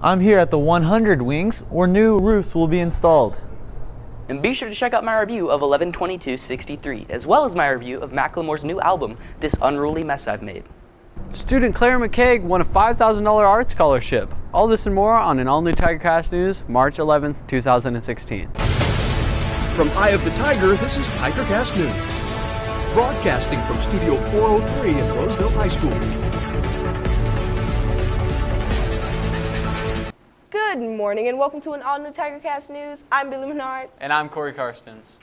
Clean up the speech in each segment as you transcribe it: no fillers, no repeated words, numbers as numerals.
I'm here at the 100 Wings, where new roofs will be installed. And be sure to check out my review of 11/22/63, as well as my review of Macklemore's new album, This Unruly Mess I've Made. Student Claire McCaig won a $5,000 art scholarship. All this and more on an all-new TigerCast News, March 11th, 2016. From Eye of the Tiger, this is TigerCast News. Broadcasting from Studio 403 at Roseville High School. Good morning and welcome to an all-new TigerCast News. I'm Billy Menard. And I'm Corey Karstens.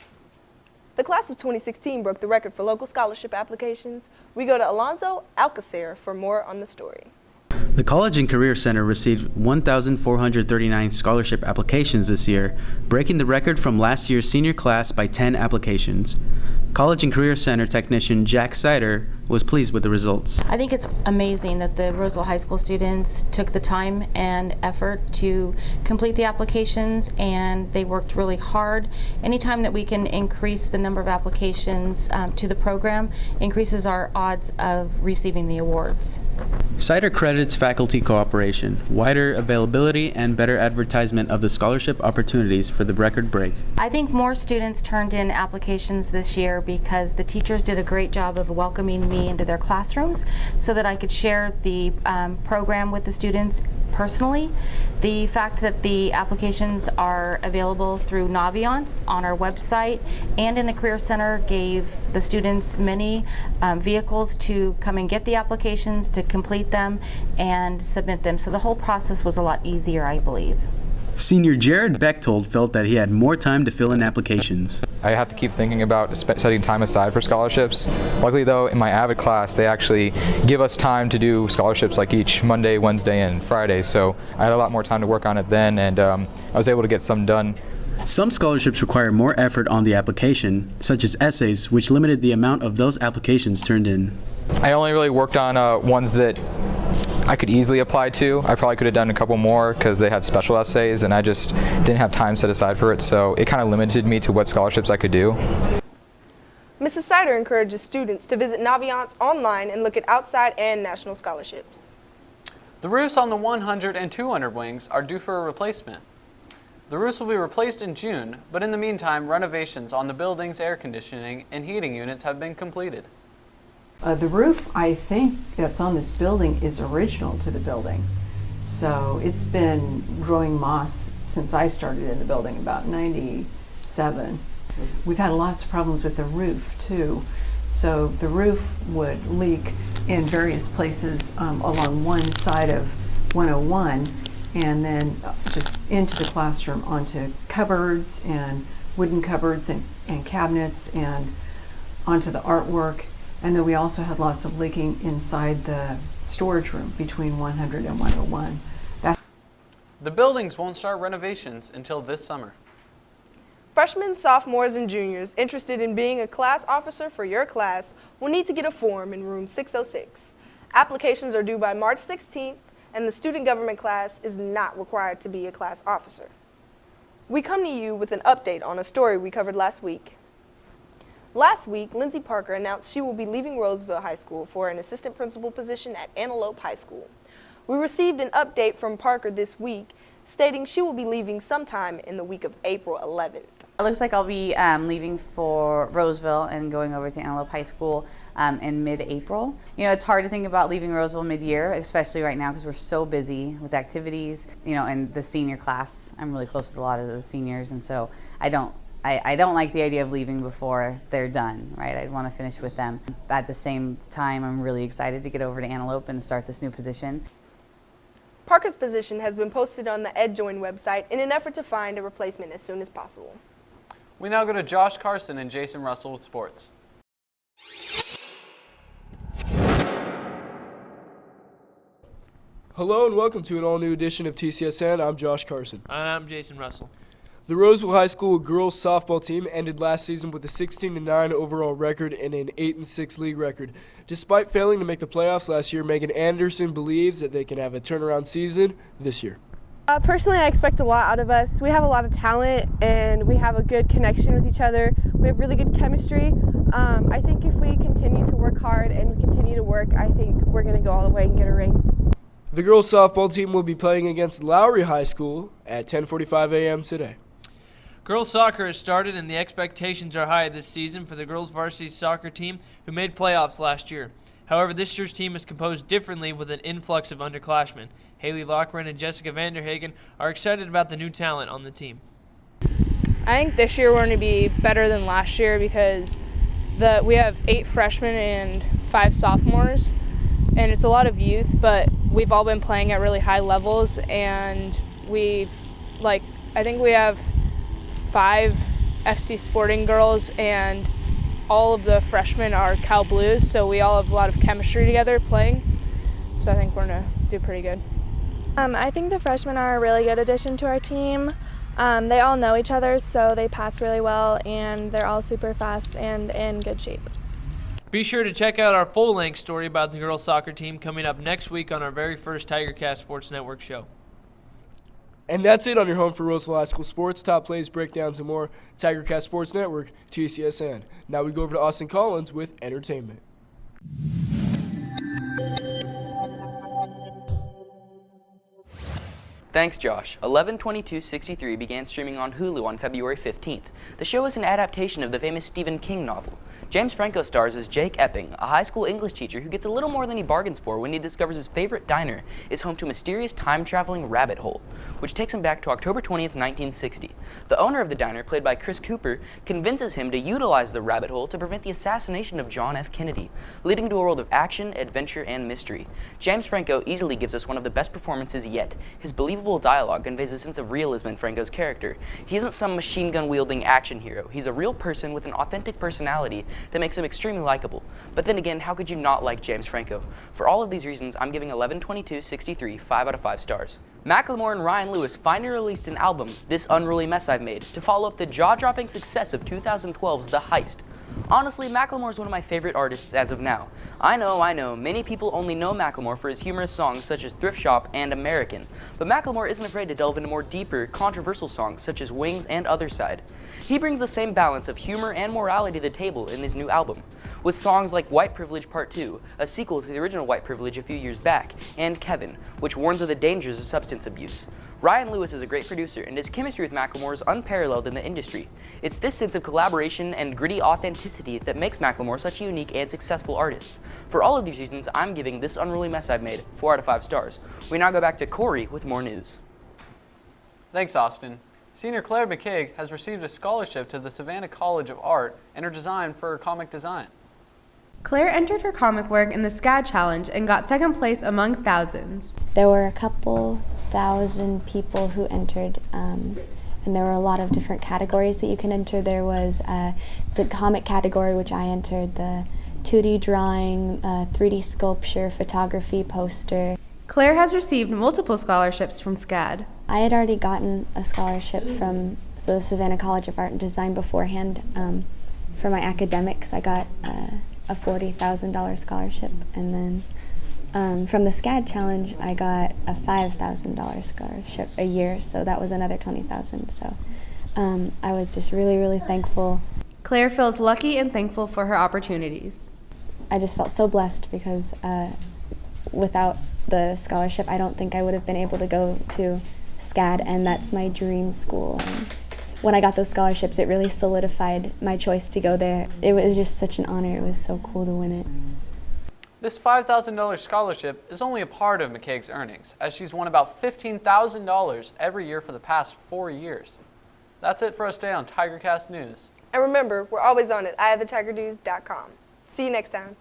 The class of 2016 broke the record for local scholarship applications. We go to Alonzo Alcacer for more on the story. The College and Career Center received 1,439 scholarship applications this year, breaking the record from last year's senior class by 10 applications. College and Career Center technician Jack Sider was pleased with the results. I think it's amazing that the Roseville High School students took the time and effort to complete the applications, and they worked really hard. Anytime that we can increase the number of applications to the program increases our odds of receiving the awards. Sider credits faculty cooperation, wider availability, and better advertisement of the scholarship opportunities for the record break. I think more students turned in applications this year because the teachers did a great job of welcoming me into their classrooms so that I could share the program with the students personally. The fact that the applications are available through Naviance on our website and in the Career Center gave the students many vehicles to come and get the applications, to complete them and submit them. So the whole process was a lot easier, I believe. Senior Jared Bechtold felt that he had more time to fill in applications. I have to keep thinking about setting time aside for scholarships. Luckily though, in my AVID class, they actually give us time to do scholarships like each Monday, Wednesday, and Friday, so I had a lot more time to work on it then, and I was able to get some done. Some scholarships require more effort on the application, such as essays, which limited the amount of those applications turned in. I only really worked on ones that I could easily apply to. I probably could have done a couple more because they had special essays and I just didn't have time set aside for it, so it kind of limited me to what scholarships I could do. Mrs. Sider encourages students to visit Naviance online and look at outside and national scholarships. The roofs on the 100 and 200 wings are due for a replacement. The roofs will be replaced in June, but in the meantime, renovations on the building's air conditioning and heating units have been completed. The roof, I think, that's on this building is original to the building. So it's been growing moss since I started in the building about 97. We've had lots of problems with the roof too. So the roof would leak in various places along one side of 101 and then just into the classroom onto cupboards and wooden cupboards and cabinets and onto the artwork. And then we also had lots of leaking inside the storage room between 100 and 101. The buildings won't start renovations until this summer. Freshmen, sophomores, and juniors interested in being a class officer for your class will need to get a form in room 606. Applications are due by March 16th, and the student government class is not required to be a class officer. We come to you with an update on a story we covered last week. Last week, Lindsay Parker announced she will be leaving Roseville High School for an assistant principal position at Antelope High School. We received an update from Parker this week stating she will be leaving sometime in the week of April 11th. It looks like I'll be leaving for Roseville and going over to Antelope High School in mid-April. You know, it's hard to think about leaving Roseville mid-year, especially right now because we're so busy with activities, you know, and the senior class. I'm really close to a lot of the seniors, and so I don't like the idea of leaving before they're done, right? I want to finish with them. At the same time, I'm really excited to get over to Antelope and start this new position. Parker's position has been posted on the EdJoin website in an effort to find a replacement as soon as possible. We now go to Josh Carson and Jason Russell with sports. Hello and welcome to an all-new edition of TCSN. I'm Josh Carson. And I'm Jason Russell. The Roseville High School girls softball team ended last season with a 16-9 overall record and an 8-6 league record. Despite failing to make the playoffs last year, Megan Anderson believes that they can have a turnaround season this year. Personally, I expect a lot out of us. We have a lot of talent and we have a good connection with each other. We have really good chemistry. I think if we continue to work hard and continue to work, I think we're going to go all the way and get a ring. The girls softball team will be playing against Lowry High School at 10:45 a.m. today. Girls soccer has started and the expectations are high this season for the girls varsity soccer team who made playoffs last year. However, this year's team is composed differently with an influx of underclassmen. Haley Lochran and Jessica Vanderhagen are excited about the new talent on the team. I think this year we're going to be better than last year because we have 8 freshmen and 5 sophomores, and it's a lot of youth, but we've all been playing at really high levels, and I think we have 5 FC Sporting girls, and all of the freshmen are Cal Blues, so we all have a lot of chemistry together playing, so I think we're going to do pretty good. I think the freshmen are a really good addition to our team. They all know each other, so they pass really well, and they're all super fast and in good shape. Be sure to check out our full-length story about the girls soccer team coming up next week on our very first TigerCast Sports Network show. And that's it on your home for Roseville High School sports. Top plays, breakdowns, and more. TigerCast Sports Network, TCSN. Now we go over to Austin Collins with entertainment. Thanks, Josh. 11/22/63 began streaming on Hulu on February 15th. The show is an adaptation of the famous Stephen King novel. James Franco stars as Jake Epping, a high school English teacher who gets a little more than he bargains for when he discovers his favorite diner is home to a mysterious time-traveling rabbit hole, which takes him back to October 20th, 1960. The owner of the diner, played by Chris Cooper, convinces him to utilize the rabbit hole to prevent the assassination of John F. Kennedy, leading to a world of action, adventure, and mystery. James Franco easily gives us one of the best performances yet. His believable dialogue conveys a sense of realism in Franco's character. He isn't some machine gun wielding action hero. He's a real person with an authentic personality that makes him extremely likable. But then again, how could you not like James Franco? For all of these reasons, I'm giving 11/22/63 5 out of 5 stars. Macklemore and Ryan Lewis finally released an album, This Unruly Mess I've Made, to follow up the jaw-dropping success of 2012's The Heist. Honestly, Macklemore is one of my favorite artists as of now. I know, many people only know Macklemore for his humorous songs such as Thrift Shop and American, but Macklemore isn't afraid to delve into more deeper, controversial songs such as Wings and Other Side. He brings the same balance of humor and morality to the table in his new album, with songs like White Privilege Part 2, a sequel to the original White Privilege a few years back, and Kevin, which warns of the dangers of substance abuse. Ryan Lewis is a great producer, and his chemistry with Macklemore is unparalleled in the industry. It's this sense of collaboration and gritty authenticity that makes Macklemore such a unique and successful artist. For all of these reasons, I'm giving This Unruly Mess I've Made 4 out of 5 stars. We now go back to Corey with more news. Thanks, Austin. Senior Claire McCaig has received a scholarship to the Savannah College of Art in her design for comic design. Claire entered her comic work in the SCAD Challenge and got second place among thousands. There were a couple thousand people who entered, and there were a lot of different categories that you can enter. There was the comic category, which I entered, the 2D drawing, 3D sculpture, photography, poster. Claire has received multiple scholarships from SCAD. I had already gotten a scholarship from the Savannah College of Art and Design beforehand. For my academics, I got a $40,000 scholarship, and then from the SCAD Challenge, I got a $5,000 scholarship a year, so that was another $20,000. So I was just really, really thankful. Claire feels lucky and thankful for her opportunities. I just felt so blessed because without the scholarship, I don't think I would have been able to go to SCAD, and that's my dream school. And when I got those scholarships, it really solidified my choice to go there. It was just such an honor. It was so cool to win it. This $5,000 scholarship is only a part of McCaig's earnings, as she's won about $15,000 every year for the past 4 years. That's it for us today on TigerCast News. And remember, we're always on it, eyeofthetigernews.com. See you next time.